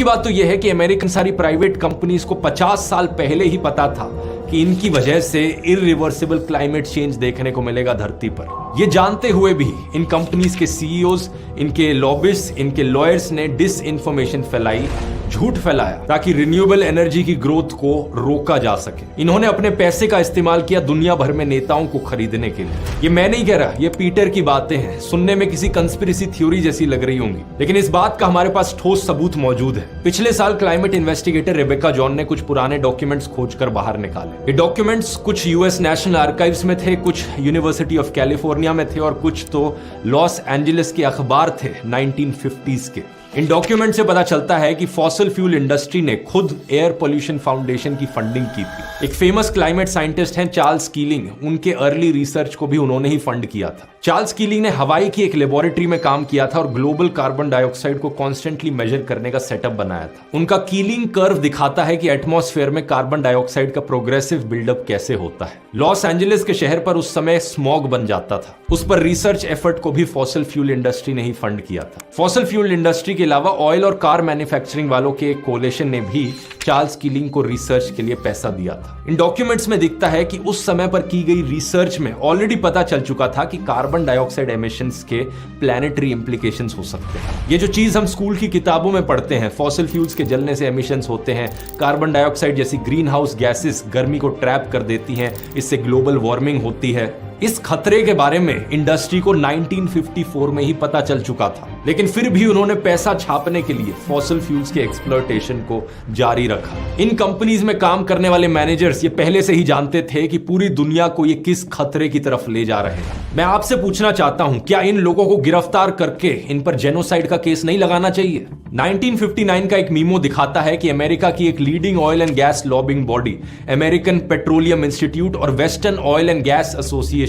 की बात तो यह है कि अमेरिकन सारी प्राइवेट कंपनीज को 50 साल पहले ही पता था कि इनकी वजह से इरिवर्सिबल क्लाइमेट चेंज देखने को मिलेगा धरती पर। ये जानते हुए भी इन कंपनीज के सीईओज, इनके लॉबिस्ट, इनके लॉयर्स ने डिस इंफॉर्मेशन फैलाई, झूठ फैलाया ताकि रिन्यूएबल एनर्जी की ग्रोथ को रोका जा सके। इन्होंने अपने पैसे का इस्तेमाल किया दुनिया भर में नेताओं को खरीदने के लिए। ये मैं नहीं कह रहा, ये पीटर की बातें हैं, सुनने में किसी कंस्पिरेसी थ्योरी जैसी लग रही होंगी, लेकिन इस बात का हमारे पास ठोस सबूत मौजूद है। पिछले साल क्लाइमेट इन्वेस्टिगेटर रेबेका जॉन ने कुछ पुराने डॉक्यूमेंट्स खोजकर बाहर निकाले। ये डॉक्यूमेंट्स कुछ यूएस नेशनल आर्काइव्स में थे, कुछ यूनिवर्सिटी ऑफ कैलिफोर्निया में थे और कुछ तो लॉस एंजलिस के अखबार थे 1950s के। इन डॉक्यूमेंट से पता चलता है कि फॉसिल फ्यूल इंडस्ट्री ने खुद एयर पोल्यूशन फाउंडेशन की फंडिंग की थी। एक फेमस क्लाइमेट साइंटिस्ट हैं चार्ल्स कीलिंग, उनके अर्ली रिसर्च को भी उन्होंने ही फंड किया था। चार्ल्स कीलिंग ने हवाई की एक लेबोरेटरी में काम किया था और ग्लोबल कार्बन डाइऑक्साइड को कॉन्स्टेंटली मेजर करने का सेटअप बनाया था। उनका कीलिंग कर्व दिखाता है कि एटमॉस्फेयर में कार्बन डाइऑक्साइड का प्रोग्रेसिव बिल्डअप कैसे होता है। लॉस एंजलिस के शहर पर उस समय स्मॉग बन जाता था। उस पर रिसर्च एफर्ट को भी फॉसिल फ्यूल इंडस्ट्री ने ही फंड किया था। फॉसिल फ्यूल इंडस्ट्री के अलावा ऑयल और कार मैन्युफैक्चरिंग वालों के एक कोलेशन ने भी चार्ल्स कीलिंग को रिसर्च के लिए पैसा दिया था। इन डॉक्यूमेंट्स में दिखता है कि उस समय पर की गई रिसर्च में ऑलरेडी पता चल चुका था कि कार्बन डाइऑक्साइड एमिशंस के प्लैनेटरी इंप्लीकेशंस हो सकते हैं। ये जो चीज हम स्कूल की किताबों में पढ़ते हैं, फॉसिल फ्यूल्स के जलने से एमिशंस होते हैं, कार्बन डाइऑक्साइड जैसी ग्रीन हाउस गैसेस गर्मी को ट्रैप कर देती हैं, इससे ग्लोबल वार्मिंग होती है, इस खतरे के बारे में इंडस्ट्री को 1954 में ही पता चल चुका था। लेकिन फिर भी उन्होंने पैसा छापने के लिए फॉसिल फ्यूल्स के एक्सप्लॉयटेशन को जारी रखा। इन कंपनीज में काम करने वाले मैनेजर्स ये पहले से ही जानते थे कि पूरी दुनिया को ये किस खतरे की तरफ ले जा रहे हैं। मैं आपसे पूछना चाहता हूं, क्या इन लोगों को गिरफ्तार करके इन पर जेनोसाइड का केस नहीं लगाना चाहिए? 1959 का एक मीमो दिखाता है कि अमेरिका की एक leading oil and gas lobbying body American Petroleum Institute और Western Oil and Gas Association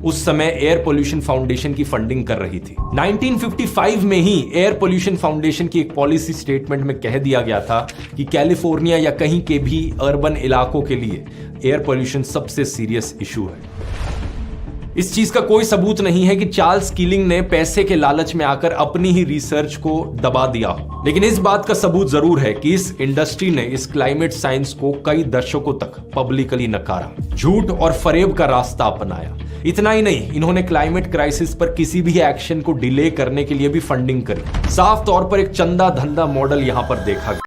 उस समय एयर पोल्यूशन फाउंडेशन की फंडिंग कर रही थी। 1955 में ही एयर पोल्यूशन फाउंडेशन की एक पॉलिसी स्टेटमेंट में कह दिया गया था कि कैलिफोर्निया या कहीं के भी अर्बन इलाकों के लिए एयर पोल्यूशन सबसे सीरियस इशू है। इस चीज का कोई सबूत नहीं है कि चार्ल्स कीलिंग ने पैसे के लालच में आकर अपनी ही रिसर्च को दबा दिया हो, लेकिन इस बात का सबूत जरूर है कि इस इंडस्ट्री ने इस क्लाइमेट साइंस को कई दशकों तक पब्लिकली नकारा, झूठ और फरेब का रास्ता अपनाया। इतना ही नहीं, इन्होंने क्लाइमेट क्राइसिस पर किसी भी एक्शन को डिले करने के लिए भी फंडिंग करी। साफ तौर पर एक चंदा धंधा मॉडल यहां पर देखा गया।